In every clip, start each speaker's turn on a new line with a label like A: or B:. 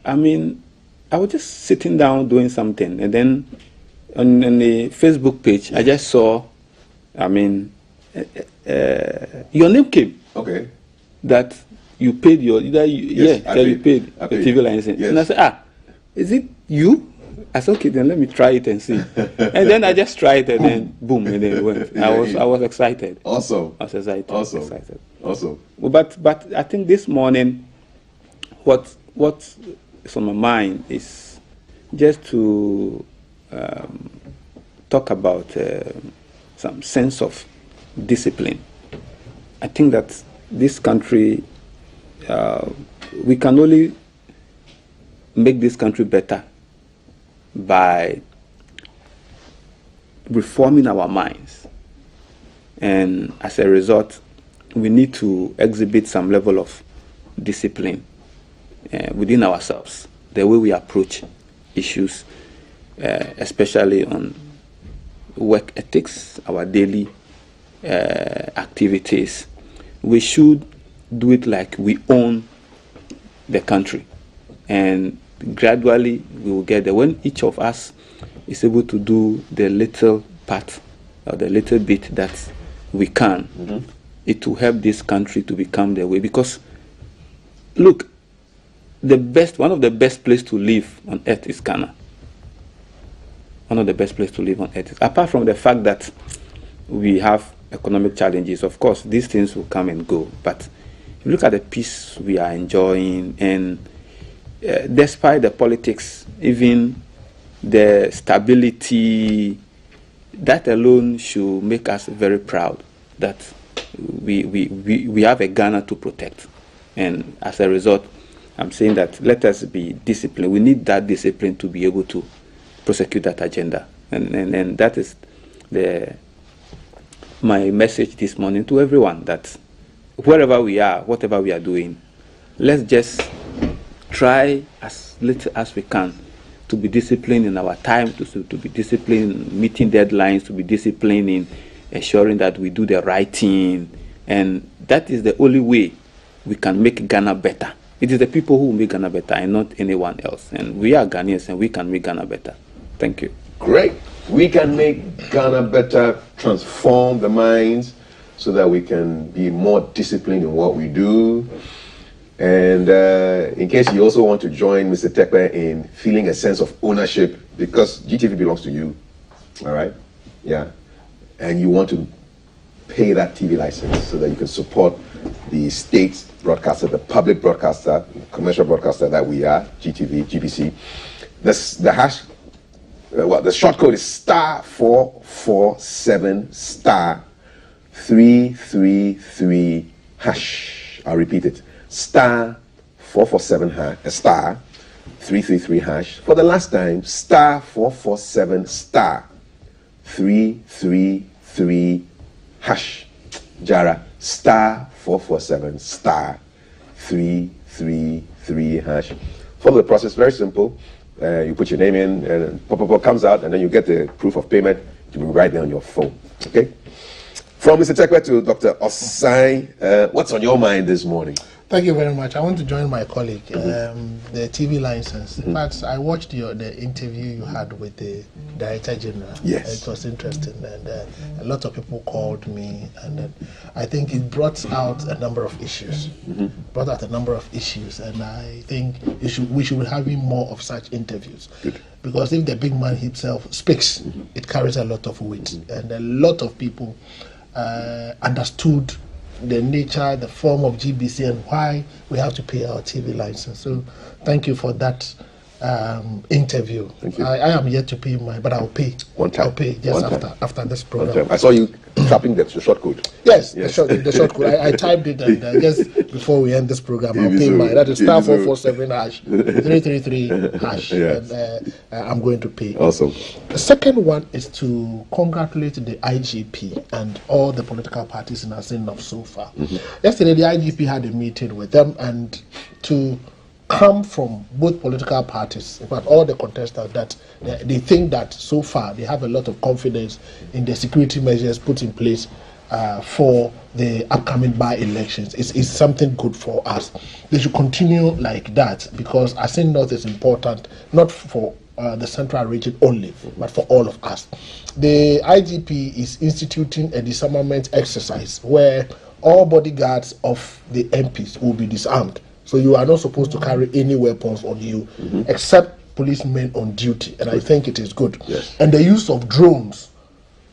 A: I was just sitting down doing something, and then on the Facebook page, I just saw, your name came.
B: Okay.
A: That you paid your, you paid
B: the
A: TV licensing.
B: Yes.
A: And I said, is it you? I said, okay, then let me try it and see. And then I just tried it, and then boom, and then it went. I was excited.
B: Awesome.
A: I was excited.
B: Awesome. Awesome.
A: But I think this morning, what is on my mind is just to talk about some sense of discipline. I think that this country, we can only make this country better by reforming our minds. And as a result, we need to exhibit some level of discipline within ourselves, the way we approach issues, especially on work ethics, our daily activities. We should do it like we own the country, and gradually we will get there. When each of us is able to do the little part or the little bit that we can, it will help this country to become the way. Because look, one of the best places to live on earth is Ghana. One of the best places to live on earth. Apart from the fact that we have economic challenges, of course, these things will come and go. But if you look at the peace we are enjoying, and despite the politics, even the stability, that alone should make us very proud that we have a Ghana to protect. And as a result, I'm saying that let us be disciplined. We need that discipline to be able to prosecute that agenda. And that is my message this morning to everyone, that wherever we are, whatever we are doing, let's just try as little as we can to be disciplined in our time, to be disciplined in meeting deadlines, to be disciplined in ensuring that we do the right thing. And that is the only way we can make Ghana better. It is the people who will make Ghana better and not anyone else. And we are Ghanaians, and we can make Ghana better. Thank you.
B: Great. We can make Ghana better, transform the minds so that we can be more disciplined in what we do. And in case you also want to join Mr. Tekpe in feeling a sense of ownership, because GTV belongs to you, all right? Yeah. And you want to pay that TV license so that you can support the state broadcaster, the public broadcaster, commercial broadcaster that we are, GTV, GBC. The short code is *447 *333 #. I'll repeat it. *447 *333 #. For the last time, *447 *333 #. Jara, *447 *333 #. Follow the process, very simple. You put your name in, and pop comes out, and then you get the proof of payment. You will write there on your phone. Okay? From Mr. Tekpe to Dr. Osai, what's on your mind this morning?
C: Thank you very much. I want to join my colleague, the TV license. In fact, I watched the interview you had with the Director General.
B: Yes.
C: It was interesting, and a lot of people called me, and I think it brought out a number of issues. And I think we should be having more of such interviews.
B: Good.
C: Because if the big man himself speaks, it carries a lot of weight, and a lot of people understood the nature, the form of GBC, and why we have to pay our TV license. So thank you for that interview.
B: Thank you.
C: I am yet to pay mine, but I'll pay.
B: One time.
C: I'll pay just after this program.
B: I saw you tapping the short code.
C: Yes. The short code. I typed it, and just before we end this program, I'll pay mine. That is *447 *333 #.
B: Yes.
C: And I'm going to pay.
B: Awesome.
C: The second one is to congratulate the IGP and all the political parties in Asinop so far. Yesterday, the IGP had a meeting with them, and to come from both political parties, in fact, all the contestants, that they think that so far they have a lot of confidence in the security measures put in place for the upcoming by-elections is something good for us. They should continue like that, because Asin North is important, not for the central region only, but for all of us. The IGP is instituting a disarmament exercise where all bodyguards of the MPs will be disarmed. So you are not supposed to carry any weapons on you, except policemen on duty, and I think it is good.
B: Yes.
C: And the use of drones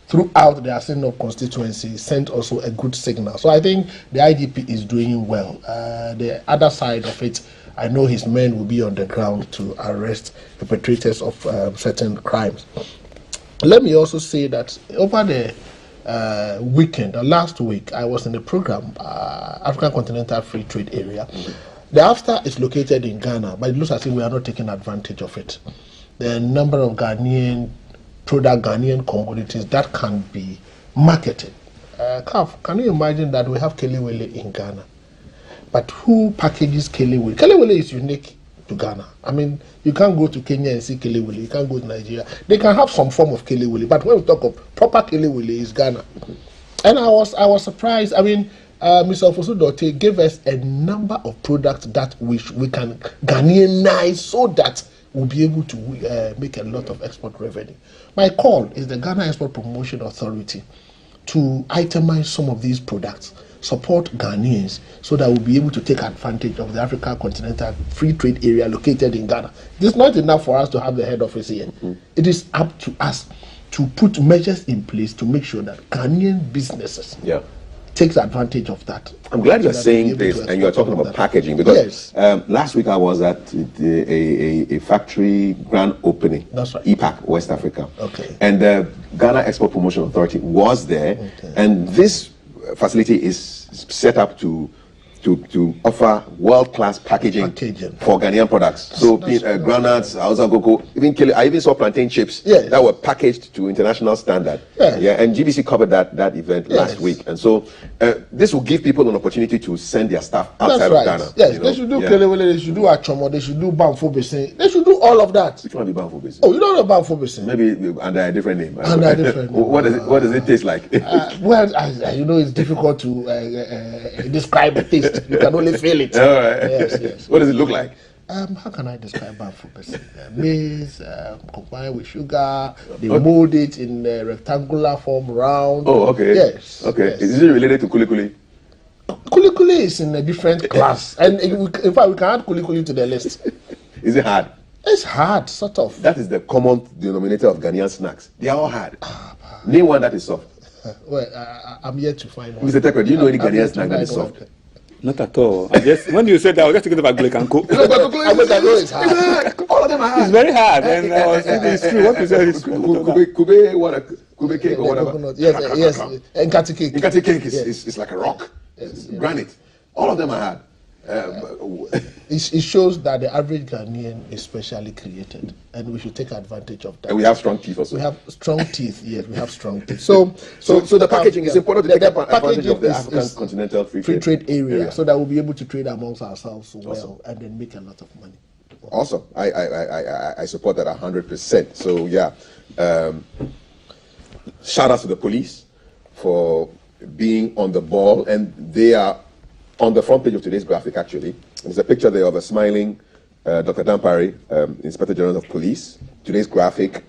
C: throughout the Asin North constituency sent also a good signal. So I think the IGP is doing well. The other side of it, I know his men will be on the ground to arrest perpetrators of certain crimes. Let me also say that over the weekend, last week, I was in the program, African Continental Free Trade Area. The AFTA is located in Ghana, but it looks as if we are not taking advantage of it. The number of Ghanaian commodities that can be marketed. Can you imagine that we have Kelewele in Ghana? But who packages Kelewele? Kelewele is unique to Ghana. I mean, you can't go to Kenya and see Kelewele. You can't go to Nigeria. They can have some form of Kelewele, but when we talk of proper Kelewele, is Ghana. And I was surprised. I mean, Mr. Ofosu-Dorotey gave us a number of products that we can Ghanaianize so that we'll be able to make a lot of export revenue. My call is the Ghana Export Promotion Authority to itemize some of these products, support Ghanaians so that we'll be able to take advantage of the African Continental Free Trade Area located in Ghana. It's not enough for us to have the head office here. It is up to us to put measures in place to make sure that Ghanaian businesses takes advantage of that.
B: I'm glad you're saying this, and you're talking about packaging, because last week I was at a factory grand opening,
C: That's right.
B: EPAC, West Africa.
C: Okay.
B: And the Ghana Export Promotion Authority was there, and this facility is set up to offer world-class packaging for Ghanaian products. So granuts, Hausa cocoa, I even saw plantain chips that were packaged to international standard. Yeah, and GBC covered that event last week. And so this will give people an opportunity to send their stuff outside of Ghana.
C: Yes, they should do Kelewele, they should do Achomo, they should do Banfo Basin, they should do all of that.
B: Which one be Banfo Basin?
C: Oh, you don't know Banfo Basin?
B: Maybe under a different name.
C: Under a different name.
B: What does it taste like?
C: Well, you know, it's difficult to describe the taste. You can only feel it.
B: All right.
C: Yes.
B: What does it look like?
C: How can I describe Banfo Basin? Maize combined with sugar. They mold it in a rectangular form, round.
B: Oh, okay.
C: Yes.
B: Okay.
C: Yes.
B: Is it related to kulikuli?
C: Kulikuli is in a different class, and in fact, we can add kulikuli to the list.
B: Is it hard?
C: It's hard, sort of.
B: That is the common denominator of Ghanaian snacks. They are all hard. Name one that is soft.
C: Well, I'm yet to find one.
B: Mr. Tekwe, do you know any Ghanaian snack that is soft?
A: Not at all. When you said that, I was just thinking about Glekanko.
C: It's hard.
B: All of them are hard.
A: It's very hard, and I was thinking it's true. What you said is true.
B: Kube cake or whatever.
C: Yes. Nkati cake.
B: Nkati cake is like a rock. It's granite. All of them are hard.
C: It shows that the average Ghanaian is specially created, and we should take advantage of that.
B: And we have strong teeth also.
C: We have strong teeth. Yes, we have strong teeth. So
B: the packaging is important to take advantage of the African
C: is
B: Continental Free
C: Trade area, so that we'll be able to trade amongst ourselves well and then make a lot of money.
B: Awesome. I support that 100%. So shout out to the police for being on the ball, and they are on the front page of today's graphic, actually. There's a picture there of a smiling Dr. Dampari, Inspector General of Police. Today's graphic.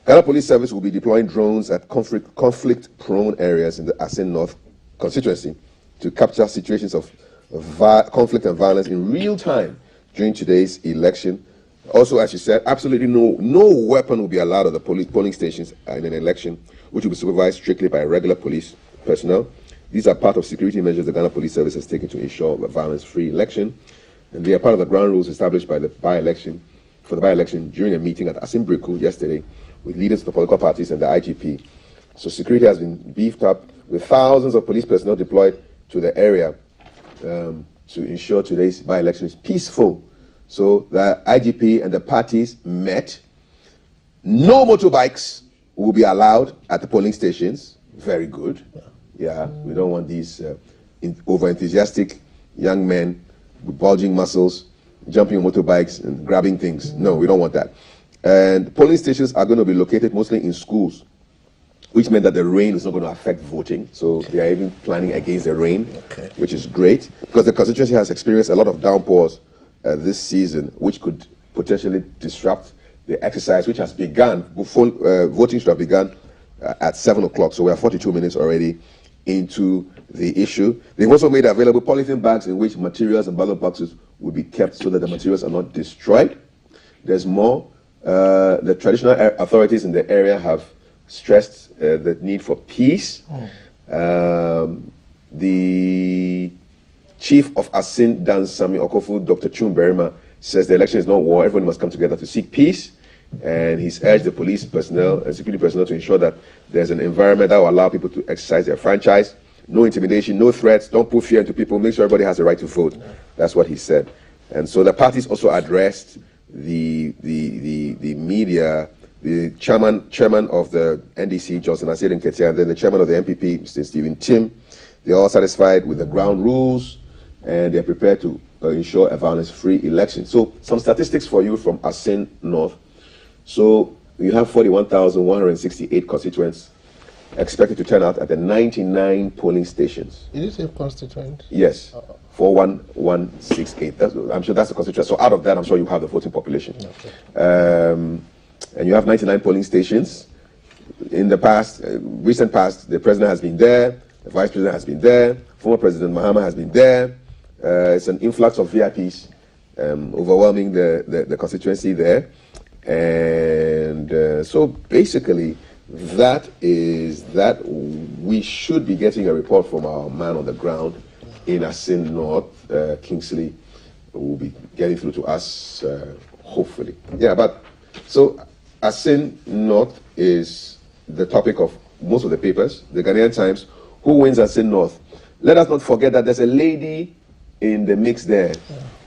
B: Ghana Police Service will be deploying drones at conflict-prone areas in the Asin North constituency to capture situations of conflict and violence in real time during today's election. Also, as you said, absolutely no weapon will be allowed at the polling stations in an election, which will be supervised strictly by regular police personnel. These are part of security measures the Ghana Police Service has taken to ensure a violence-free election, and they are part of the ground rules established by the by-election during a meeting at Asim Breku yesterday with leaders of the political parties and the IGP. So security has been beefed up with thousands of police personnel deployed to the area to ensure today's by-election is peaceful. So the IGP and the parties met. No motorbikes will be allowed at the polling stations. Very good. Yeah, we don't want these over-enthusiastic young men with bulging muscles jumping on motorbikes and grabbing things. No, we don't want that. And polling stations are going to be located mostly in schools which meant that the rain is not going to affect voting. So they are even planning against the rain, which is great, because the constituency has experienced a lot of downpours this season, which could potentially disrupt the exercise, which has begun. Voting should have begun at 7 o'clock. So we are 42 minutes already into the issue. They've also made available polythene bags in which materials and ballot boxes will be kept so that the materials are not destroyed. There's more. The traditional authorities in the area have stressed the need for peace. The chief of Asin Dan Sami Okofu, Dr. Chum Berima, says the election is not war. Everyone must come together to seek peace. And he's urged the police personnel and security personnel to ensure that there's an environment that will allow people to exercise their franchise. No intimidation, no threats, don't put fear into people, make sure everybody has the right to vote. That's what he said. And so the parties also addressed the media, the chairman of the NDC, Johnson Asiedu Nketia, and then the chairman of the MPP, Mr. Stephen Tim. They're all satisfied with the ground rules, and they're prepared to ensure a violence-free election. So some statistics for you from Asin North. So you have 41,168 constituents expected to turn out at the 99 polling stations.
C: Is it a constituent?
B: Yes, 41168. I'm sure that's the constituent. So out of that, I'm sure you have the voting population. And you have 99 polling stations. In the past, recent past, the president has been there, the vice president has been there, former President Mahama has been there. It's an influx of VIPs overwhelming the constituency there. And so basically, that is that we should be getting a report from our man on the ground in Asin North, Kingsley, who will be getting through to us, hopefully. Yeah, but so Asin North is the topic of most of the papers, the Ghanaian Times. Who wins Asin North? Let us not forget that there's a lady in the mix there.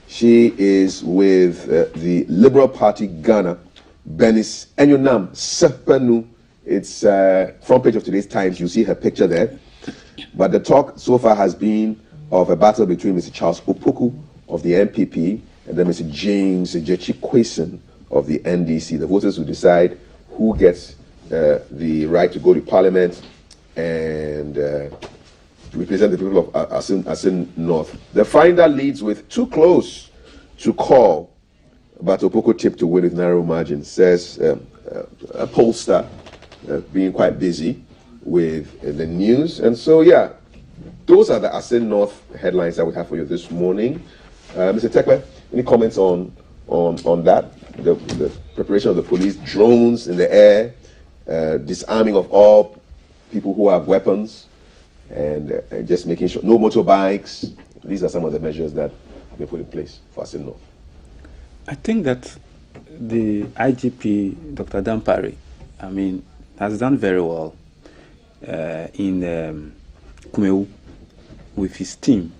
B: She is with the Liberal Party Ghana, Bernice Enyonam Sepenu. It's front page of today's Times. You see her picture there. But the talk so far has been of a battle between Mr. Charles Opoku of the MPP and then Mr. James Ejechi Quayson of the NDC. The voters will decide who gets the right to go to Parliament and represent the people of Asin North. The finder leads with too close to call, but Opoku tipped to win with narrow margin, says a pollster being quite busy with the news. And so, yeah, those are the Asin North headlines that we have for you this morning. Mr. Tekle, any comments on that? The preparation of the police, drones in the air, disarming of all people who have weapons, and just making sure no motorbikes. These are some of the measures that have been put in place for Asin North.
A: I think that the IGP, Dr. Dampari, has done very well in Kumewu with his team.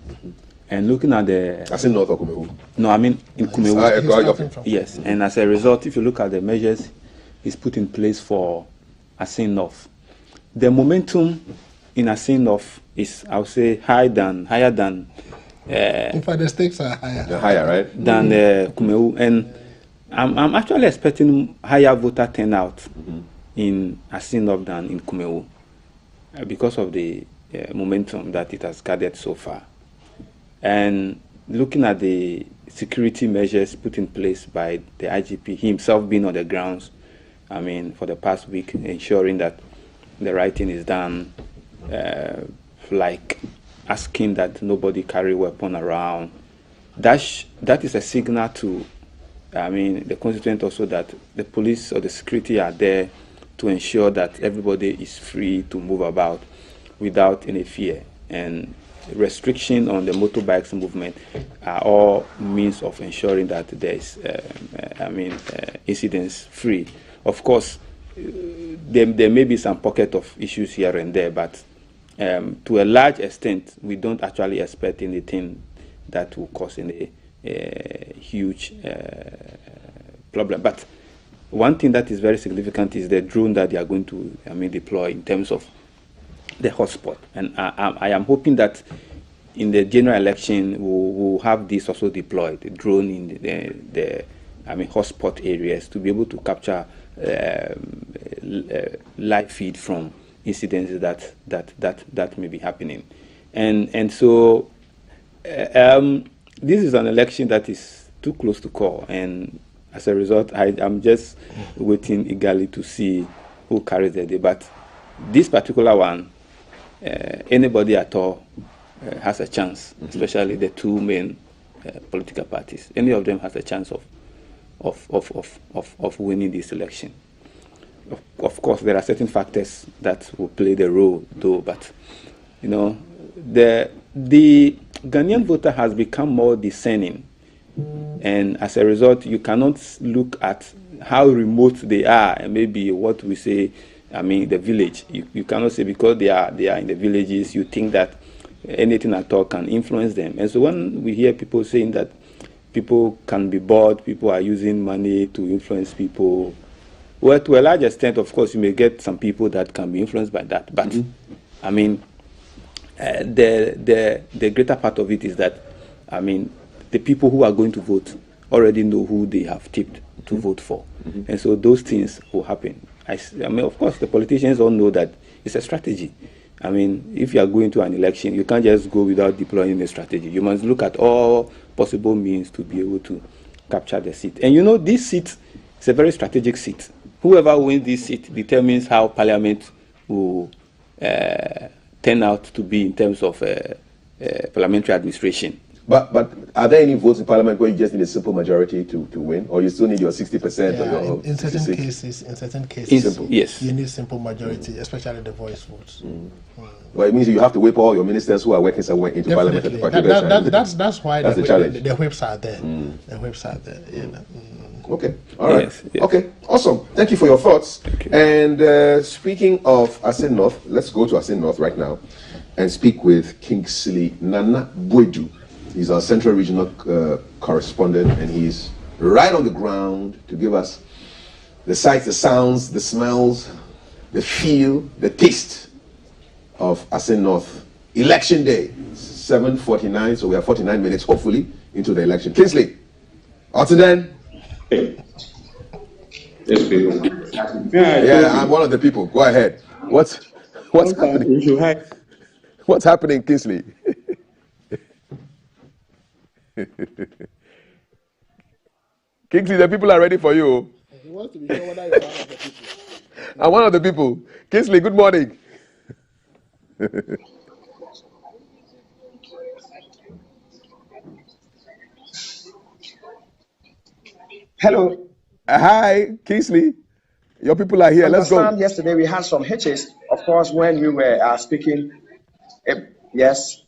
A: And looking at the...
B: Asin North or Kumewu?
A: No, I mean in Kumewu. Yes, and as a result, if you look at the measures he's put in place for Asin North, the momentum in Asin North is, I would say, higher than...
C: in fact, the stakes are higher.
B: They're higher, right?
A: Than Kumewu. And I'm actually expecting higher voter turnout in Asin North than in Kumewu because of the momentum that it has gathered so far. And looking at the security measures put in place by the IGP, himself being on the grounds, for the past week, ensuring that the right thing is done, like asking that nobody carry weapon around. That is a signal to, the constituent also, that the police or the security are there to ensure that everybody is free to move about without any fear. And restriction on the motorbikes movement are all means of ensuring that there is, incidents free. Of course, there may be some pocket of issues here and there, but to a large extent, we don't actually expect anything that will cause any huge problem. But one thing that is very significant is the drone that they are going to deploy in terms of the hotspot. And I am hoping that in the general election, we'll have this also deployed, the drone in the hotspot areas, to be able to capture live feed from incidents that may be happening. And so this is an election that is too close to call, and as a result, I'm just waiting eagerly to see who carries the day. But this particular one, anybody at all has a chance, especially the two main political parties. Any of them has a chance of winning this election. Of course, there are certain factors that will play the role, though. But you know, the Ghanaian voter has become more discerning, and as a result, you cannot look at how remote they are, and maybe what we say, I mean, the village. You cannot say because they are in the villages, you think that anything at all can influence them. And so when we hear people saying that people can be bought, people are using money to influence people, well, to a large extent, of course, you may get some people that can be influenced by that. But I mean, the greater part of it is that, I mean, the people who are going to vote already know who they have tipped to vote for. And so those things will happen. I mean, of course, the politicians all know that it's a strategy. I mean, if you are going to an election, you can't just go without deploying a strategy. You must look at all possible means to be able to capture the seat. And you know, this seat is a very strategic seat. Whoever wins this seat determines how Parliament will turn out to be in terms of parliamentary administration.
B: But are there any votes in Parliament where you just need a simple majority to win, or you still need your 60%?
C: Yeah,
B: or your
C: in certain cases,
A: yes,
C: you need simple majority, especially the voice votes.
B: Well, it means you have to whip all your ministers who are working somewhere into Parliament at the particular time.
C: That's why
B: the challenge.
C: The whips are there. The whips are there. You know.
B: Okay, all right.
A: Yes, yes.
B: Okay, awesome. Thank you for your thoughts. And speaking of Assin North, let's go to Assin North right now and speak with Kingsley Nana Boedu. He's our Central Regional correspondent, and he's right on the ground to give us the sights, the sounds, the smells, the feel, the taste of Assin North. Election day, 7:49, so we have 49 minutes, hopefully, into the election. Kingsley, up to then? Yeah, I'm one of the people. Go ahead. What's happening? What's happening, Kingsley? Kingsley, the people are ready for you.
C: He wants to be sure whether you're one of the people.
B: I'm one of the people. Kingsley, good morning.
D: Hello.
B: Hi, Kingsley. Your people are here. Let's go.
D: Yesterday we had some hitches, of course, when we were speaking. Yes.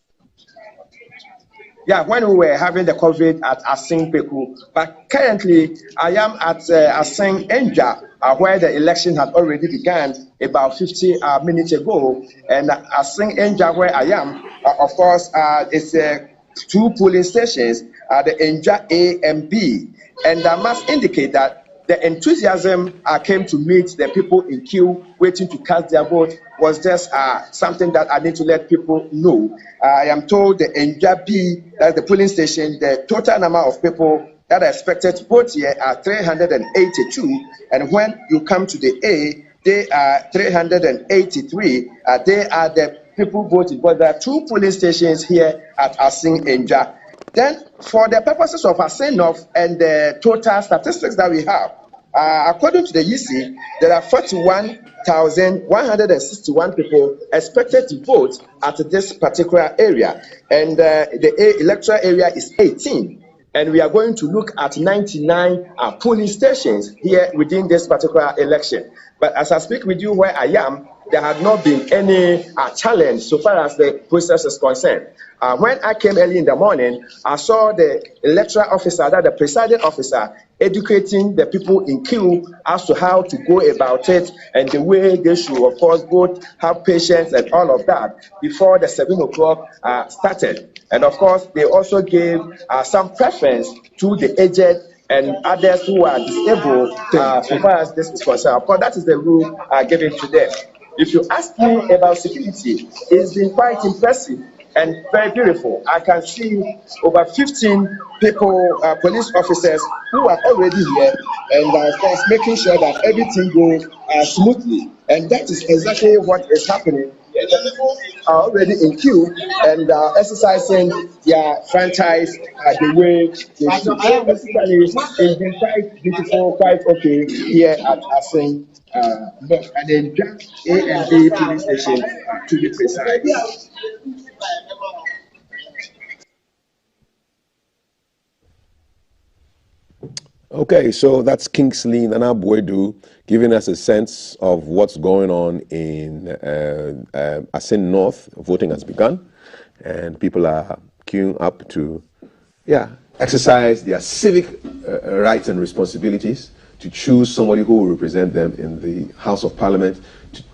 D: Yeah, when we were having the COVID at Assin Peku. But currently, I am at Assin Enja, where the election had already begun about 50 minutes ago. And Assin Enja, where I am, of course, it's two polling stations, the Enja A and B. And I must indicate that the enthusiasm came to meet the people in queue waiting to cast their vote was just something that I need to let people know. I am told the Enja B, that's the polling station, the total number of people that are expected to vote here are 382. And when you come to the A, they are 383. They are the people voting. But there are two polling stations here at Assin Enja. Then, for the purposes of Assin North and the total statistics that we have, according to the EC, there are 41,161 people expected to vote at this particular area, and the electoral area is 18. And we are going to look at 99 polling stations here within this particular election. But as I speak with you where I am, there had not been any challenge so far as the process is concerned. When I came early in the morning, I saw the electoral officer, the presiding officer, educating the people in queue as to how to go about it and the way they should, of course, vote, have patience and all of that before the 7 o'clock started. And of course, they also gave some preference to the aged and others who are disabled so far as this is concerned. Of course, that is the rule given to them. If you ask me about security, it's been quite impressive. and very beautiful. I can see over 15 people, police officers who are already here, and of course making sure that everything goes smoothly. And that is exactly what is happening. The people are already in queue and exercising their franchise the way they should. So basically, it's been quite beautiful, quite okay here at Asing. And then just A&B police station to be precise.
B: Okay, so that's Kingsley Nana Boydu giving us a sense of what's going on in Assin North. Voting has begun, and people are queuing up to, exercise their civic rights and responsibilities to choose somebody who will represent them in the House of Parliament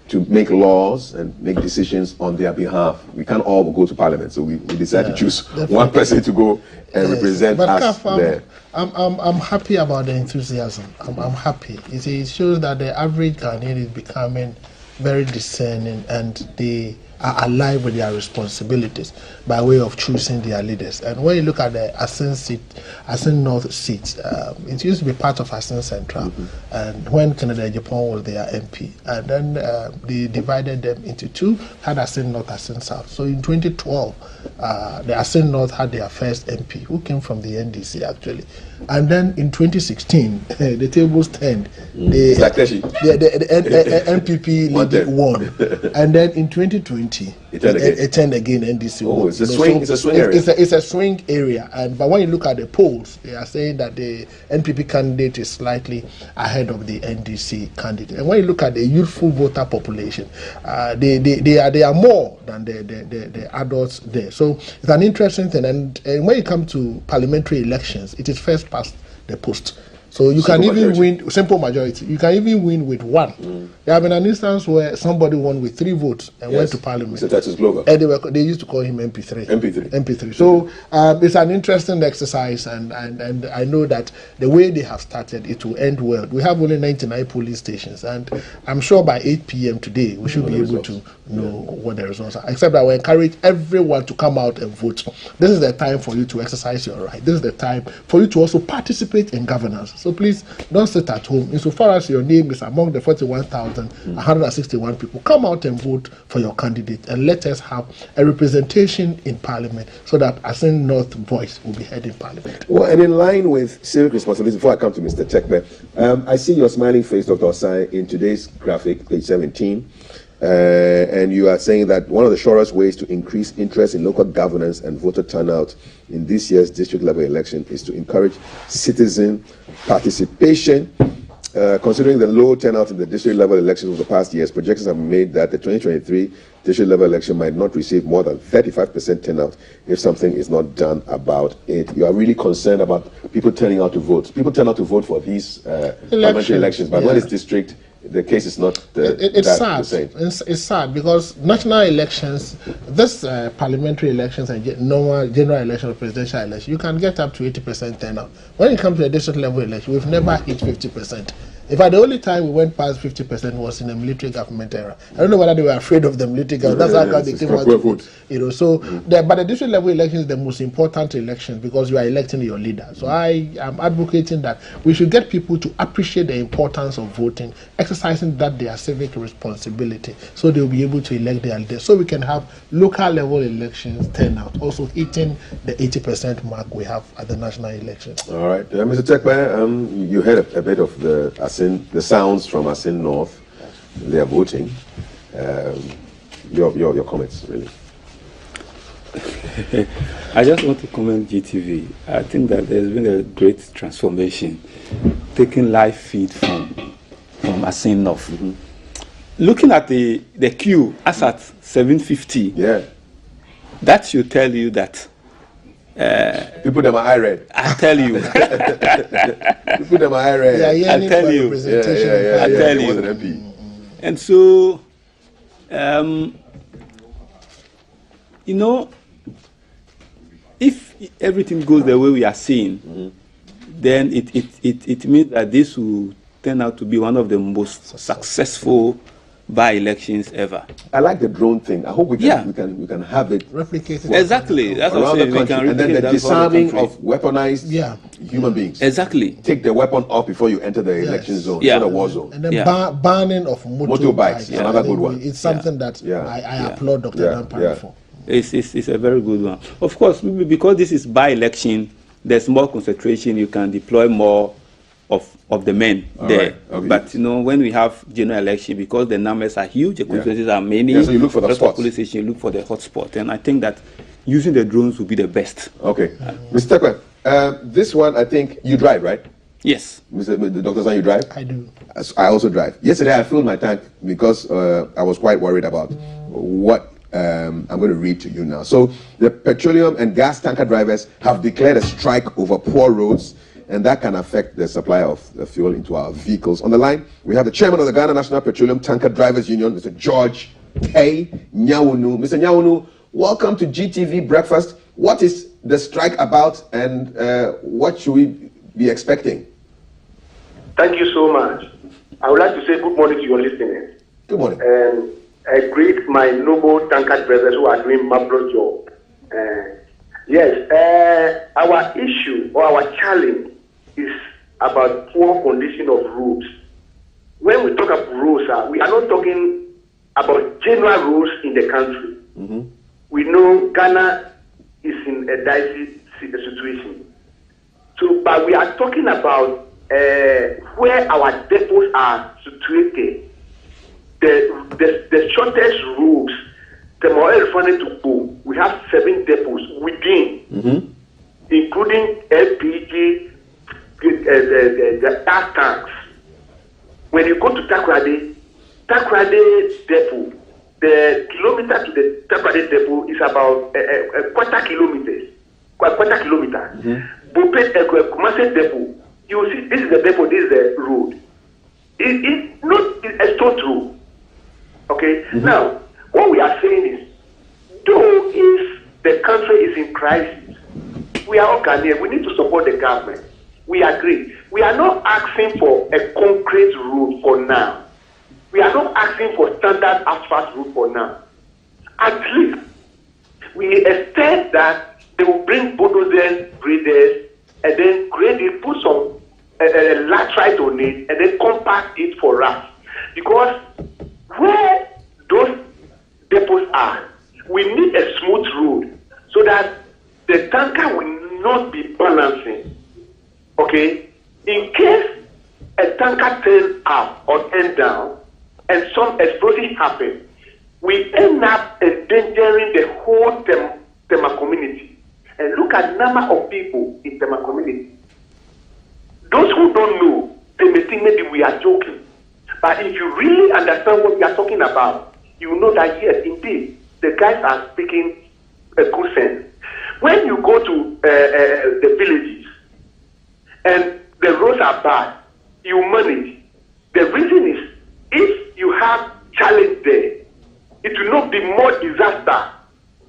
B: to make laws and make decisions on their behalf. We can't all go to Parliament, so we decide to choose one person to go and represent us there.
C: I'm happy about the enthusiasm. I'm happy. It shows that the average Ghanaian is becoming very discerning, and they are alive with their responsibilities by way of choosing their leaders. And when you look at the Assin North seat, it used to be part of Assin Central, and when Kennedy Japan was their MP, and then they divided them into two, had Assin North, Assin South. So in 2012, the Assin North had their first MP, who came from the NDC actually. And then in 2016, the tables turned. The NPP lady won. And then in 2020, it turned again, NDC won.
B: It's a swing, it's a swing area.
C: It's a swing area. But when you look at the polls, they are saying that the NPP candidate is slightly ahead of the NDC candidate. And when you look at the youthful voter population, they are more than the adults there. So it's an interesting thing. And when it comes to parliamentary elections, it is first past the post. So you can even win simple majority. You can even win with one. There have been an instance where somebody won with 3 votes and went to Parliament.
B: So that is global.
C: And they used to call him MP3. MP3. So it's an interesting exercise, and I know that the way they have started, it will end well. We have only 99 police stations, and I'm sure by 8 p.m. today we should be able to know what the results are. Except that we encourage everyone to come out and vote. This is the time for you to exercise your right. This is the time for you to also participate in governance. So please don't sit at home. Insofar as your name is among the 41,161 people, come out and vote for your candidate, and let us have a representation in Parliament so that Assin North voice will be heard in Parliament.
B: Well, and in line with civic responsibility, before I come to Mr. Tekpe, I see your smiling face, Dr. Osai, in today's graphic, page 17. And you are saying that one of the surest ways to increase interest in local governance and voter turnout in this year's district level election is to encourage citizen participation. Considering the low turnout in the district level elections of the past years, projections have made that the 2023 district level election might not receive more than 35% turnout if something is not done about it. You are really concerned about people turning out to vote. People turn out to vote for these parliamentary elections, but when it's district, the case is not
C: it's sad. It's sad because national elections, this parliamentary elections and normal general election or presidential election, you can get up to 80% turnout. When it comes to a district level election, we've never hit 50%. In fact, the only time we went past 50% was in the military government era. I don't know whether they were afraid of the military government. That's how they came out to vote. So, but the district level election is the most important election because you are electing your leader. So I am advocating that we should get people to appreciate the importance of voting, exercising that their civic responsibility, so they'll be able to elect their leader. So we can have local level elections turnout, also hitting the 80% mark we have at the national elections.
B: All right, Mr. Tekpe, you heard a bit of the sounds from Assin North. They are voting. Your comments, really.
A: I just want to comment GTV. I think that there's been a great transformation, taking live feed from Assin North. Looking at the queue as at 7:50, that should tell you that
B: people them are irate.
A: I tell you.
B: People them are irate.
A: I tell you. I tell you. And so, if everything goes the way we are seeing, then it means that this will turn out to be one of the most successful by-elections ever.
B: I like the drone thing. I hope we can have it
C: replicated.
A: Exactly. That's what I'm
B: around
A: saying.
B: the
A: We
B: country,
A: can
B: and then
A: replicate
B: the
A: that for the
B: disarming
A: country.
B: of weaponized human beings.
A: Exactly.
B: Take the weapon off before you enter the election zone,
A: Yeah.
B: not a war zone.
C: And then
A: Yeah.
C: banning of motorbikes.
B: Motorbikes, another
C: I think
B: good one.
C: It's something that I
A: Yeah.
C: applaud Dr.
B: Yeah.
C: Dampare
B: Yeah.
C: for.
A: It's a very good one. Of course, because this is by-election, there's more concentration. You can deploy more of the men
B: All
A: there.
B: right. Okay.
A: But when we have general election, because the numbers are huge, the constituencies are many.
B: Yeah, so you look for the
A: lots of
B: spots.
A: police stations, you look for the hotspot, and I think that using the drones will be the best.
B: Okay. Mr. Tekwe, this one, I think you drive, right?
A: Yes.
B: Dr. San, you drive?
C: I do.
B: I also drive. Yesterday, I filled my tank because I was quite worried about what I'm going to read to you now. So, the petroleum and gas tanker drivers have declared a strike over poor roads, and that can affect the supply of fuel into our vehicles. On the line, we have the chairman of the Ghana National Petroleum Tanker Drivers Union, Mr. George K. Nyawunu. Mr. Nyawunu, welcome to GTV Breakfast. What is the strike about, and what should we be expecting?
E: Thank you so much. I would like to say good morning to your listeners.
B: Good morning.
E: And I greet my noble tanker brothers who are doing marvelous job. Our issue or our challenge is about poor condition of roads. When we talk about roads, we are not talking about general roads in the country.
B: Mm-hmm.
E: We know Ghana is in a dicey situation. So, but we are talking about where our depots are situated. The shortest routes, the more refinery to go, we have 7 depots within, including LPG, the gas tanks. When you go to Takoradi depot, the kilometer to the Takoradi depot is about a quarter kilometer. Kumasi depot, you will see this is the depot, this is the road. It's not a straight road. Okay? Now, what we are saying is, though if the country is in crisis, we are all Ghanaians, we need to support the government. We agree. We are not asking for a concrete road for now. We are not asking for standard asphalt road for now. At least, we expect that they will bring bulldozers, graders, and then grade it, put some laterite on it, and then compact it for us. Because where those depots are, we need a smooth road so that the tanker will not be balancing. Okay? In case a tanker turns up or turns down and some explosion happens, we end up endangering the whole Tema community. And look at the number of people in Tema community. Those who don't know, they may think maybe we are joking. But if you really understand what we are talking about, you know that yes, indeed, the guys are speaking a good sense. When you go to the villages and the roads are bad, you manage. The reason is, if you have challenge there, it will not be more disaster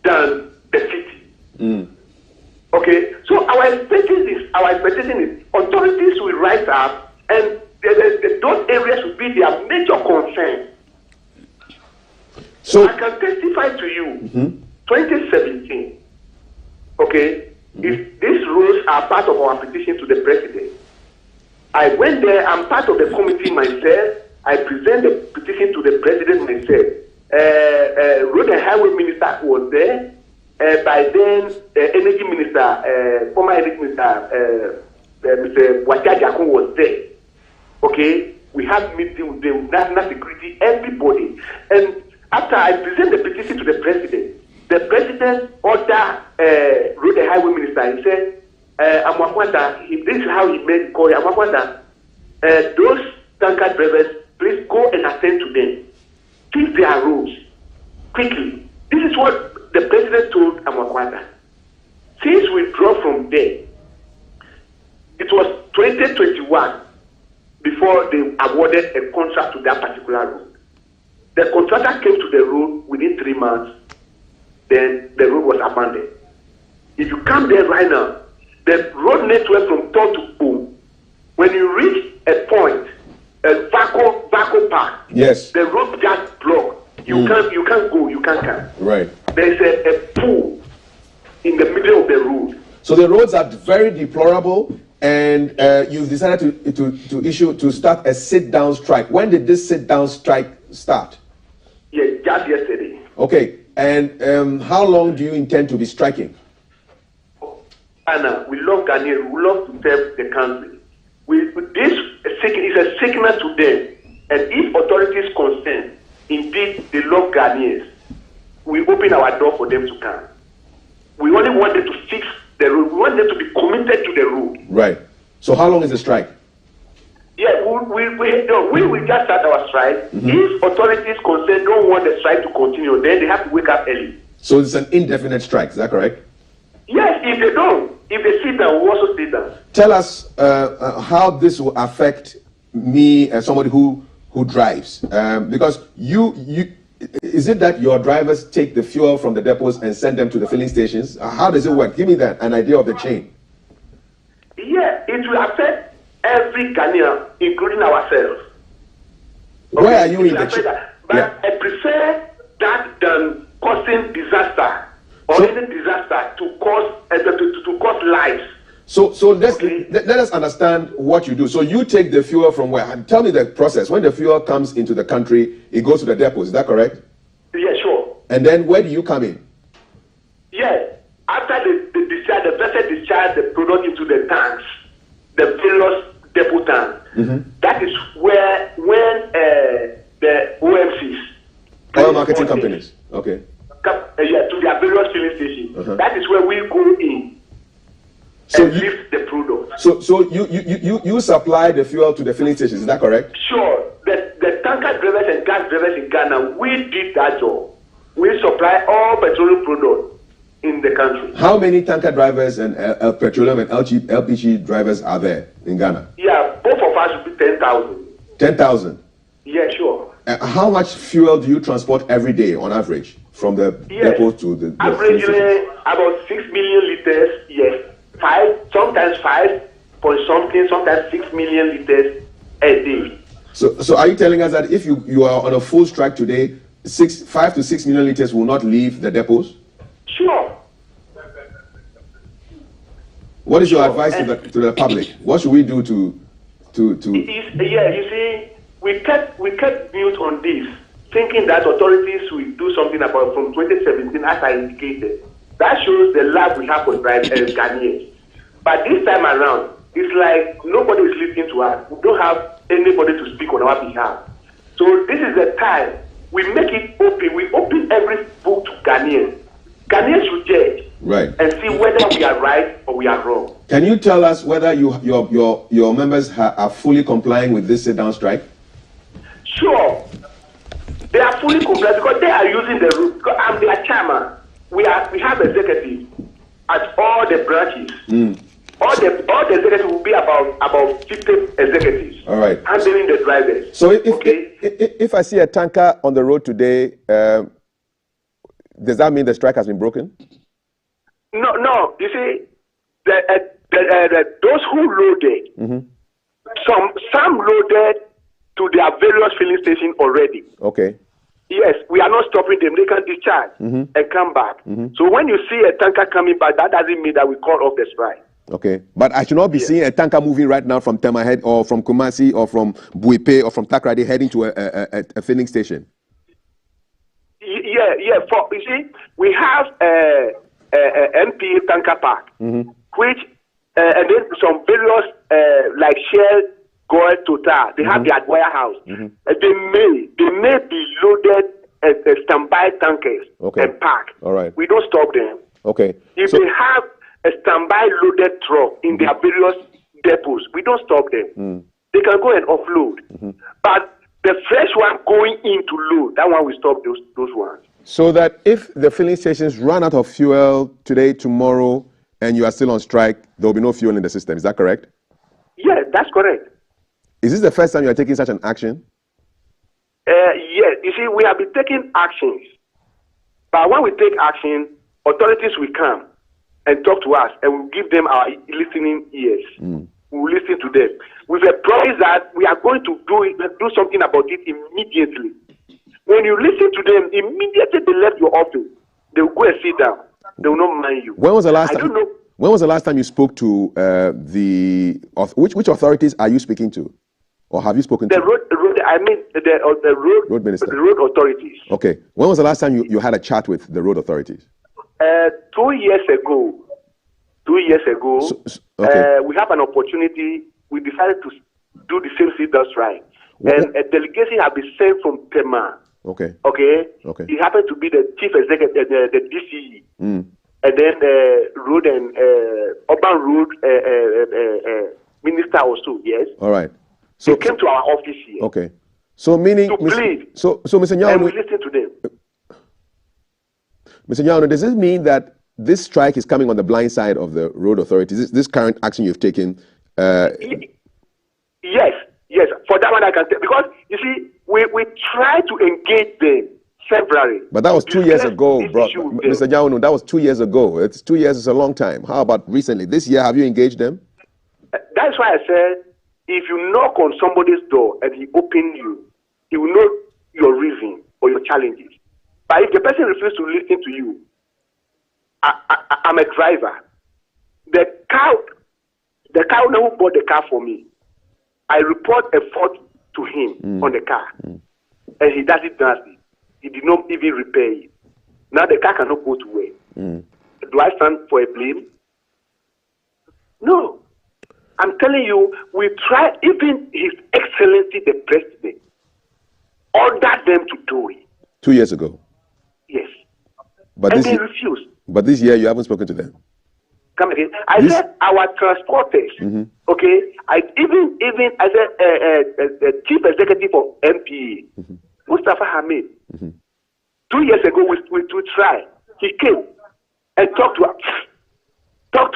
E: than the city. Okay, so our expectation is authorities will rise up and those areas will be their major concern.
B: So
E: I can testify to you, 2017, okay, if these rules are part of our petition to the president, I went there, I'm part of the committee myself, I present the petition to the president myself. Road and Highway Minister was there. By then, Energy Minister, former Energy Minister, Mr. Wajajakun was there. Okay, we had meeting with the national security, everybody. And after I present the petition to the president ordered Road and Highway Minister. He said, Amakwanda, this is how he made the call. Amakwanda, those tanker drivers, please go and attend to them. Fix their roads quickly. This is what the president told Amakwanda. Since we draw from there, it was 2021 before they awarded a contract to that particular road. The contractor came to the road within 3 months, then the road was abandoned. If you come there right now, the road network from top to boom, when you reach a point, a vacuum petrol park.
B: Yes.
E: The road just blocked. You can't go, you can't come.
B: Right.
E: There's a pool in the middle of the road.
B: So the roads are very deplorable, and you've decided to start a sit-down strike. When did this sit-down strike start?
E: Yeah, just yesterday.
B: Okay, and how long do you intend to be striking?
E: Anna, we love Ghanaians. We love to serve the country. This is a sickness to them, and if authorities concerned, indeed they love Ghanaians, we open our door for them to come. We only want them to fix the road. We want them to be committed to the road.
B: Right. So how long is the strike?
E: Yeah, we will just start our strike. If authorities concerned don't want the strike to continue, then they have to wake up early.
B: So it's an indefinite strike, is that correct?
E: Yes, if they don't, if they sit down, we also sit down.
B: Tell us how this will affect me as somebody who drives. Because is it that your drivers take the fuel from the depots and send them to the filling stations? How does it work? Give me an idea of the chain.
E: Yeah, it will affect every Ghanaian, including ourselves.
B: Where are you in the chain?
E: But
B: Yeah.
E: I prefer that than causing disaster or any disaster to cause lives.
B: So let us understand what you do. So you take the fuel from where? Tell me the process. When the fuel comes into the country, it goes to the depots. Is that correct?
E: Yeah, sure.
B: And then where do you come in?
E: Yeah, after the vessel discharge the product into the tanks, the various depot tanks. That is where when the OMCs,
B: Oil marketing companies. Okay.
E: To their various filling stations. That is where we go in.
B: So
E: and lift the product.
B: So you supply the fuel to the filling stations. Is that correct?
E: Sure. The tanker drivers and gas drivers in Ghana, we did that job. We supply all petroleum products in the country.
B: How many tanker drivers and petroleum and LPG drivers are there in Ghana?
E: Yeah, both of us would be 10,000.
B: 10,000.
E: Yeah, sure.
B: How much fuel do you transport every day on average from the depot to the filling stations?
E: Averagely about 6 million liters, yes. Sometimes 5 point something, sometimes 6 million liters a day.
B: So are you telling us that if you are on a full strike today, 5 to 6 million liters will not leave the depots?
E: Sure.
B: What is your advice to the public? What should we do to
E: Yeah, you see, we kept mute on this, thinking that authorities will do something about from 2017, as I indicated. That shows the love we have for Ghanaians. But this time around, it's like nobody is listening to us. We don't have anybody to speak on our behalf. So this is the time we make it open. We open every book to Ghanaians. Ghanaians should judge and see whether we are right or we are wrong.
B: Can you tell us whether your members are fully complying with this sit-down strike?
E: Sure. They are fully compliant because they are using the route. Because I'm their chairman. We have executives at all the branches. All the executives will be about 50 executives.
B: All right.
E: Handling the drivers.
B: So if I see a tanker on the road today, does that mean the strike has been broken?
E: No. You see, those who loaded, some loaded to their various filling stations already.
B: Okay.
E: Yes, we are not stopping them. They can discharge and come back. So when you see a tanker coming back, that doesn't mean that we call off the strike.
B: Okay, but I should not be seeing a tanker moving right now from Temahead or from Kumasi or from Buipe or from Takrady heading to a filling station.
E: Yeah. You see, we have a MP tanker park, which and then some various like Shell, Gold, Total. They have their warehouse. They may be loaded as standby tankers and park.
B: All right.
E: We don't stop them.
B: Okay.
E: If they have a standby loaded truck in their various depots, we don't stop them. They can go and offload. But the fresh one going in to load, that one we stop those ones.
B: So that if the filling stations run out of fuel today, tomorrow, and you are still on strike, there will be no fuel in the system. Is that correct?
E: Yeah, that's correct.
B: Is this the first time you are taking such an action?
E: Yes. You see, we have been taking actions. But when we take action, authorities will come and talk to us, and we'll give them our listening ears. we will listen to them. With a promise that we are going to do something about it immediately. When you listen to them, immediately they left your office. They will go and sit down. They will not mind you.
B: When was the last
E: I
B: time?
E: don't know.
B: When was the last time you spoke to which authorities are you speaking to, or have you spoken
E: The
B: to?
E: road
B: Minister.
E: The road authorities.
B: Okay. When was the last time you had a chat with the road authorities?
E: 2 years ago. 2 years ago,
B: okay.
E: we have an opportunity. We decided to do the same sit-down strike, and a delegation has been sent from Tema.
B: Okay.
E: Okay.
B: Okay.
E: He happened to be the chief executive, the DCE, and then road and urban road minister also. Yes.
B: All right. So
E: he came to our office here.
B: Okay. So meaning,
E: to plead.
B: So Mr.
E: And
B: Nyawunu,
E: we listen to them.
B: Mr. Nyawunu, does this mean that this strike is coming on the blind side of the road authorities? This current action you've taken?
E: Yes. For that one, I can tell, because you see, we try to engage them severally.
B: But that was 2 years ago, bro. Mr. Nyawunu, that was 2 years ago. 2 years is a long time. How about recently? This year, have you engaged them?
E: That's why I said, if you knock on somebody's door and he opens you, he will know your reason or your challenges. But if the person refuses to listen to you, I'm a driver. The car owner who bought the car for me, I report a fault to him on the car, and he does it nasty. He did not even repair it. Now the car cannot go to work. Do I stand for a blame? No. I'm telling you, we try, even His Excellency the President ordered them to do it.
B: 2 years ago?
E: Yes.
B: But
E: and they refused.
B: But this year you haven't spoken to them?
E: Come again. I said our transporters, okay? I said the chief executive of MPA, Mustafa Hamid, 2 years ago we tried. He came and talked to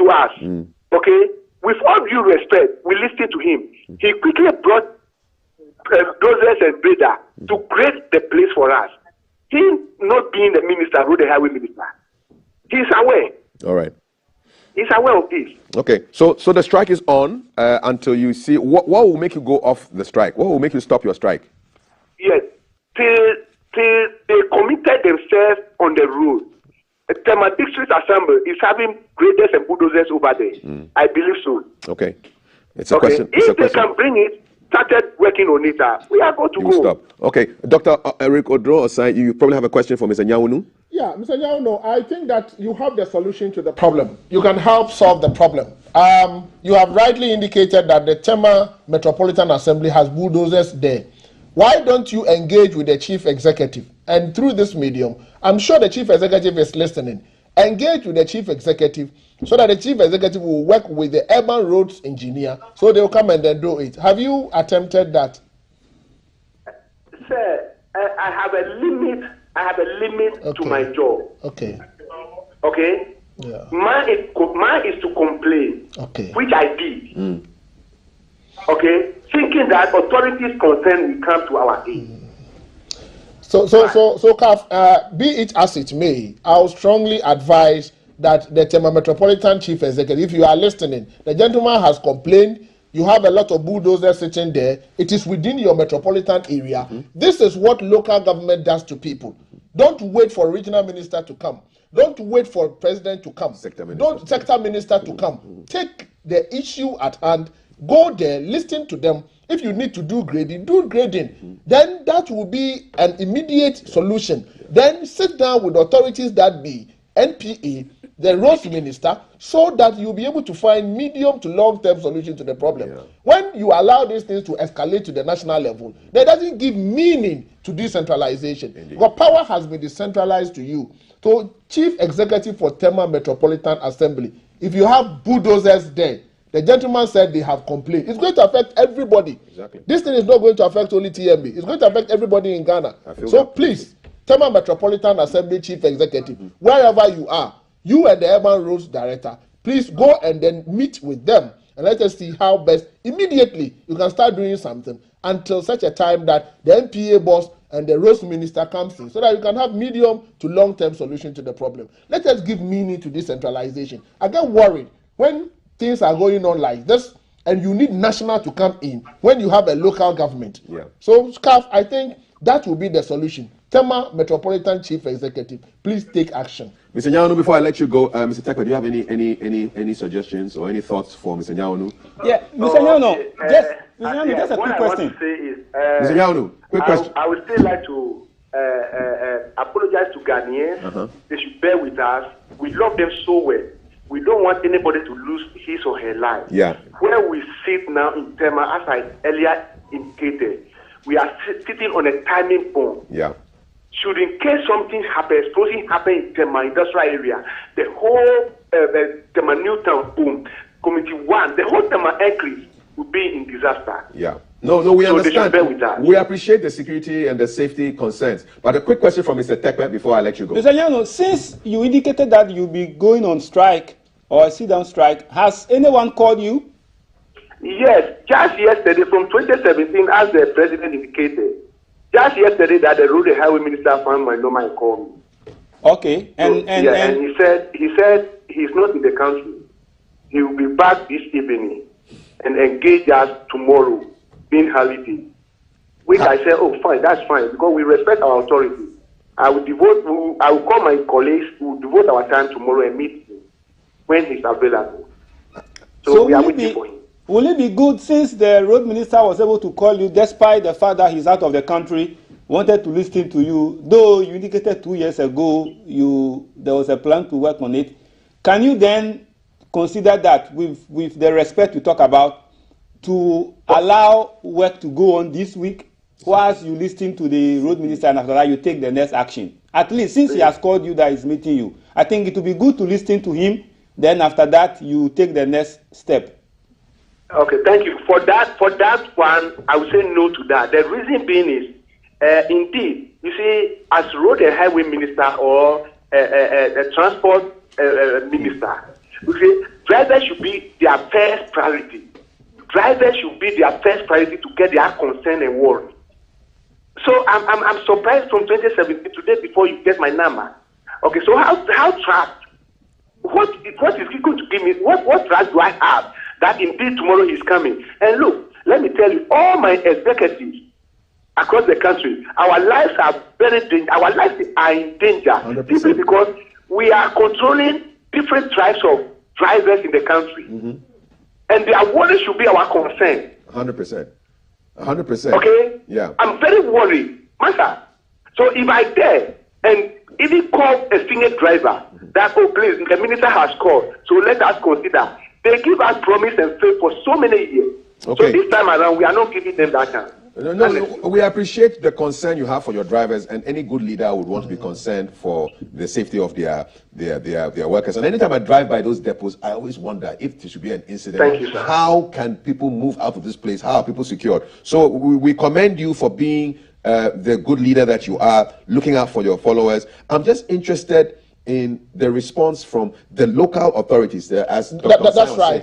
E: us, okay? With all due respect, we listened to him. He quickly brought dozers and grader to create the place for us. He not being the minister, road and highway minister, he's aware.
B: All right.
E: He's aware of this.
B: Okay, so the strike is on until you see what will make you go off the strike. What will make you stop your strike?
E: Yes, till they committed themselves on the road. The Tema District Assembly is having graders and bulldozers over there. I believe so.
B: Okay, it's a question.
E: If they can bring it, started working on it, we are going to go.
B: Stop. Okay, Dr. Eric Odro-Osai, you probably have a question for Mr. Nyawunu.
C: Yeah, Mr. Nyawunu, I think that you have the solution to the problem. You can help solve the problem. You have rightly indicated that the Tema Metropolitan Assembly has bulldozers there. Why don't you engage with the chief executive? And through this medium, I'm sure the chief executive is listening. Engage with the chief executive so that the chief executive will work with the urban roads engineer so they will come and then do it. Have you attempted that?
E: Sir, I have a limit. I have a limit to my job.
C: Okay.
E: Okay?
C: Yeah.
E: Mine is to complain.
C: Okay.
E: Which I did. Okay? Thinking that authorities concerned will come to our aid.
C: So, Kaf, be it as it may, I'll strongly advise that the Tema Metropolitan Chief Executive, if you are listening, the gentleman has complained, you have a lot of bulldozers sitting there, it is within your metropolitan area. This is what local government does to people. Don't wait for regional minister to come. Don't wait for president to come. Sector minister to come. Take the issue at hand, go there, listen to them. If you need to do grading, do grading. Then that will be an immediate solution. Then sit down with authorities that be NPA, the roads minister, so that you'll be able to find medium to long-term solution to the problem. When you allow these things to escalate to the national level, that doesn't give meaning to decentralization. Because power has been decentralized to you. So, Chief Executive for Tema Metropolitan Assembly, if you have bulldozers there, the gentleman said they have complained. It's going to affect everybody.
B: Exactly.
C: This thing is not going to affect only TMB. It's going to affect everybody in Ghana. So please, Tema Metropolitan Assembly Chief Executive, wherever you are, you and the Urban Roads Director, please go and then meet with them and let us see how best immediately you can start doing something until such a time that the NPA boss and the roads minister comes in so that you can have medium to long-term solution to the problem. Let us give meaning to decentralization. I get worried when things are going on like this and you need national to come in when you have a local government.
B: Yeah.
C: So, SCAF, I think that will be the solution. Tema Metropolitan Chief Executive, please take action.
B: Mr. Nyawunu, before I let you go, Mr. Tekwe, do you have any suggestions or any thoughts for Mr. Nyawunu?
A: Yeah, Mr. Nyawunu, just a quick question.
E: What I want to say is,
B: Mr. Nyawunu, quick question.
E: I would still like to apologize to Ghanaians. They should bear with us. We love them so well. We don't want anybody to lose his or her life.
B: Yeah.
E: Where we sit now in Tema, as I earlier indicated, we are sitting on a timing bomb.
B: Yeah.
E: Should in case something happens, explosion happen in Tema industrial area, the whole Tema Newtown boom, Committee 1, the whole Tema increase will be in disaster.
B: Yeah. No, we
E: So they should
B: understand.
E: bear with that.
B: We appreciate the security and the safety concerns. But a quick question from Mr. Tekwe before I let you go.
A: Mr. Nyawunu, since you indicated that you'll be going on strike or a sit-down strike, has anyone called you?
E: Yes, just yesterday from 2017, as the president indicated, just yesterday that the road and highway minister found my number and called me.
A: Okay, and
E: he said he's not in the country. He will be back this evening and engage us tomorrow in holiday. Which I said, oh fine, that's fine, because we respect our authority. I will call my colleagues, we will devote our time tomorrow and meet him when he's available. So we are waiting for him.
A: Will it be good, since the road minister was able to call you despite the fact that he's out of the country, wanted to listen to you, though you indicated 2 years ago there was a plan to work on it, can you then consider that with the respect we talk about, to allow work to go on this week whilst you listen to the road minister, and after that you take the next action? At least since he has called you that he's meeting you, I think it would be good to listen to him, then after that you take the next step.
E: Okay, thank you. For that one, I would say no to that. The reason being is, indeed, you see, as road and highway minister or a transport minister, you see, drivers should be their first priority. Drivers should be their first priority to get their concern and worry. So I'm surprised from 2017 today before you get my number. Okay, so how trapped? What is he going to give me? What trust do I have that indeed tomorrow he's coming? And look, let me tell you, all my executives across the country, our lives are our lives are in danger
B: 100%.
E: simply because we are controlling different types of drivers in the country. And their worry should be our concern.
B: 100%. 100%.
E: Okay?
B: Yeah.
E: I'm very worried, master. So if I dare and even call a senior driver that, oh please, the minister has called, so let us consider. They give us promise and faith for so many years.
B: Okay.
E: So this time around, we are not giving them that chance.
B: No, we appreciate the concern you have for your drivers, and any good leader would want to be concerned for the safety of their workers. And anytime I drive by those depots, I always wonder if there should be an incident.
E: Thank you, sir.
B: How can people move out of this place? How are people secured? So we commend you for being the good leader that you are, looking out for your followers. I'm just interested in the response from the local authorities. That's
C: right.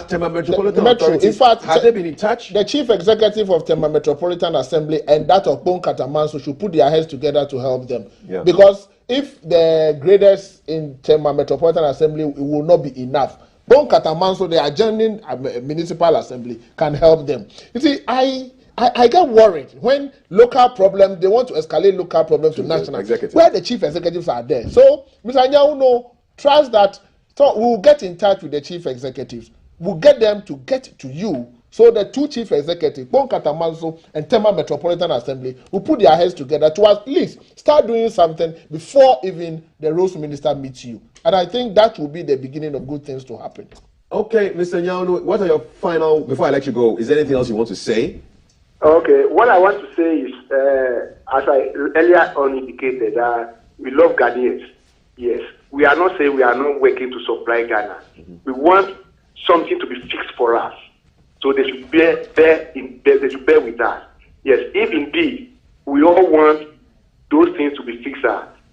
B: Tema Metropolitan
C: Metro,
B: authorities,
C: in fact,
B: have they been in touch?
C: The chief executive of Tema Metropolitan Assembly and that of Bon Katamanso should put their heads together to help them.
B: Yeah.
C: Because if the graders in Tema Metropolitan Assembly, it will not be enough. Bon Katamanso, the adjoining municipal assembly, can help them. You see, I get worried when local problems, they want to escalate local problems to national, where the chief executives are there. So, Mr. Nyawunu, trust that we'll get in touch with the chief executives. We'll get them to get to you. So the two chief executives, Bon Katamanso and Tema Metropolitan Assembly, will put their heads together to at least start doing something before even the roads minister meets you. And I think that will be the beginning of good things to happen.
B: Okay, Mr. Nyawunu, what are your final, before I let you go, is there anything else you want to say?
E: Okay, what I want to say is, as I earlier on indicated, we love Ghanaians. Yes, we are not saying we are not working to supply Ghana. We want something to be fixed for us. So they should bear with us. Yes, if indeed we all want those things to be fixed,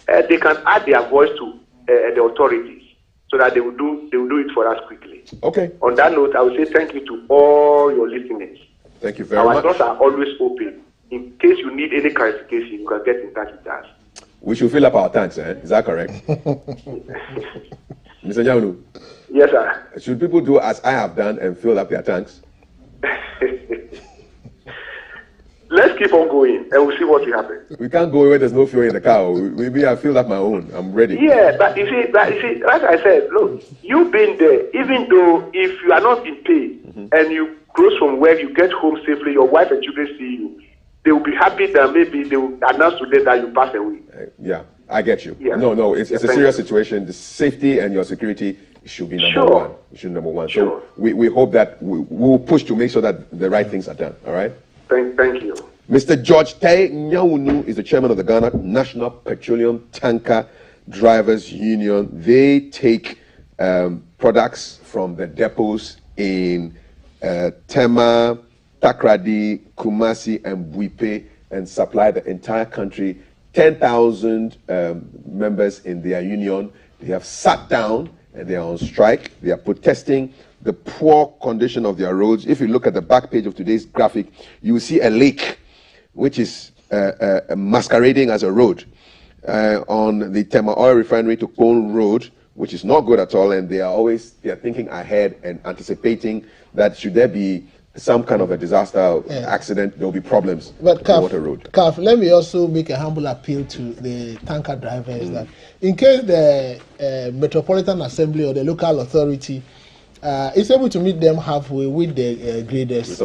E: they can add their voice to the authorities so that they will do it for us quickly.
B: Okay.
E: On that note, I will say thank you to all your listeners.
B: Thank you very
E: much. Our doors are always open. In case you need any clarification, you can get in touch with us.
B: We should fill up our tanks, Is that correct? Mr. Nyawunu?
E: Yes, sir.
B: Should people do as I have done and fill up their tanks?
E: Let's keep on going, and we'll see what will happen.
B: We can't go where there's no fuel in the car. Maybe I feel like my own. I'm ready.
E: Yeah, but you see, like I said, look, you've been there. Even though if you are not in pay and you close from work, you get home safely, your wife and children see you, they will be happy that maybe they will announce today that you pass away.
B: Yeah, I get you.
E: Yeah.
B: No, it's a serious situation. The safety and your security should be number one. It should be number one.
E: Sure.
B: So we hope that we will push to make sure that the right things are done. All right.
E: Thank you.
B: Mr. George Tay Nyawunu is the chairman of the Ghana National Petroleum Tanker Drivers Union. They take products from the depots in Tema, Takrady, Kumasi, and Buipe and supply the entire country. 10,000 members in their union. They have sat down and they are on strike. They are protesting the poor condition of their roads. If you look at the back page of today's graphic, you will see a lake which is masquerading as a road on the Tema Oil Refinery to Cone Road, which is not good at all. And they are thinking ahead and anticipating that should there be some kind of a disaster accident, there will be problems
C: But
B: on the water road.
C: Kaf, let me also make a humble appeal to the tanker drivers that in case the Metropolitan Assembly or the local authority is able to meet them halfway with the graders.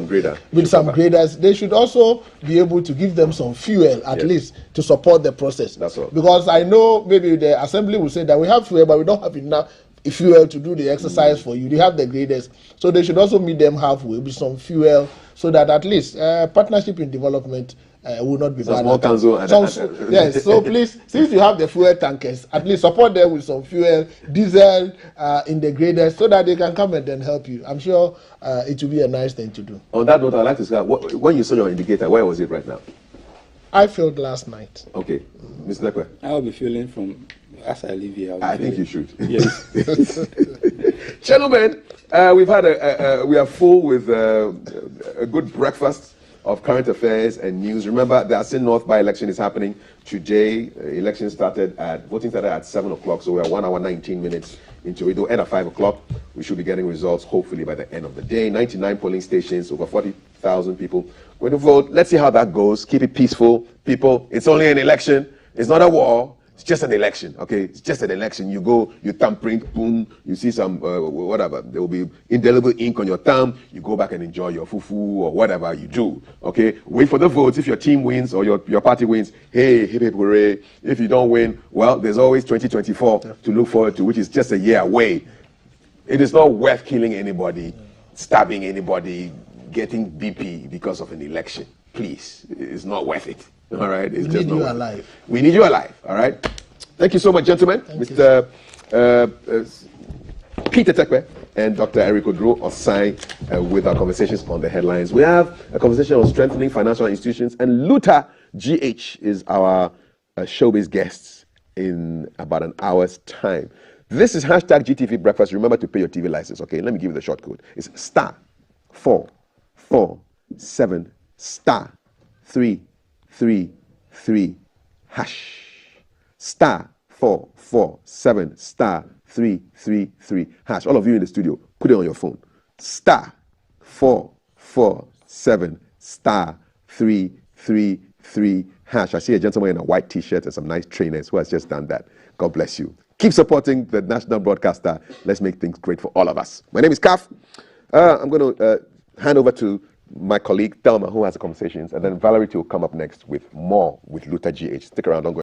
B: With some
C: graders, they should also be able to give them some fuel at least to support the process.
B: That's all.
C: Because I know maybe the assembly will say that we have fuel, but we don't have enough fuel to do the exercise for you. They have the graders, so they should also meet them halfway with some fuel, so that at least partnership in development will not be bad. Yes, so please, since you have the fuel tankers, at least support them with some fuel, diesel in the graders, so that they can come and then help you. I'm sure it will be a nice thing to do.
B: On that note, I'd like to say, when you saw your indicator, where was it right now?
C: I filled last night.
B: Okay, Mr. Lekwe.
A: I will be feeling from as I live here.
B: I think you should.
A: Yes.
B: Gentlemen, we are full with a good breakfast of current affairs and news. Remember, the Asin North by-election is happening today. Voting started at 7 o'clock, so we're 1 hour, 19 minutes into it. It'll end at 5 o'clock. We should be getting results, hopefully, by the end of the day. 99 polling stations, over 40,000 people going to vote. Let's see how that goes. Keep it peaceful. People, it's only an election. It's not a war. It's just an election, okay? It's just an election. You go, you thumbprint, boom, you see some, whatever. There will be indelible ink on your thumb. You go back and enjoy your fufu or whatever you do, okay? Wait for the votes. If your team wins or your party wins, hey, hip hip hooray. If you don't win, well, there's always 2024 to look forward to, which is just a year away. It is not worth killing anybody, stabbing anybody, getting BP because of an election. Please, it's not worth it. All right, it's
C: We need you alive.
B: We need you alive. All right. Thank you so much, gentlemen. Mr. Peter Tekwe and Dr. Eric Odro Osai with our conversations on the headlines. We have a conversation on strengthening financial institutions, and Luther GH is our showbiz guest in about an hour's time. This is hashtag GTV Breakfast. Remember to pay your TV license. Okay, let me give you the short code. It's *447 *333# *447 *333#. All of you in the studio, put it on your phone. *447 *333#. I see a gentleman in a white t-shirt and some nice trainers who has just done that. God bless you. Keep supporting the national broadcaster. Let's make things great for all of us. My name is Kaf. I'm going to hand over to my colleague Thelma, who has the conversations, and then Valerie will come up next with more with Luther GH. Stick around, don't go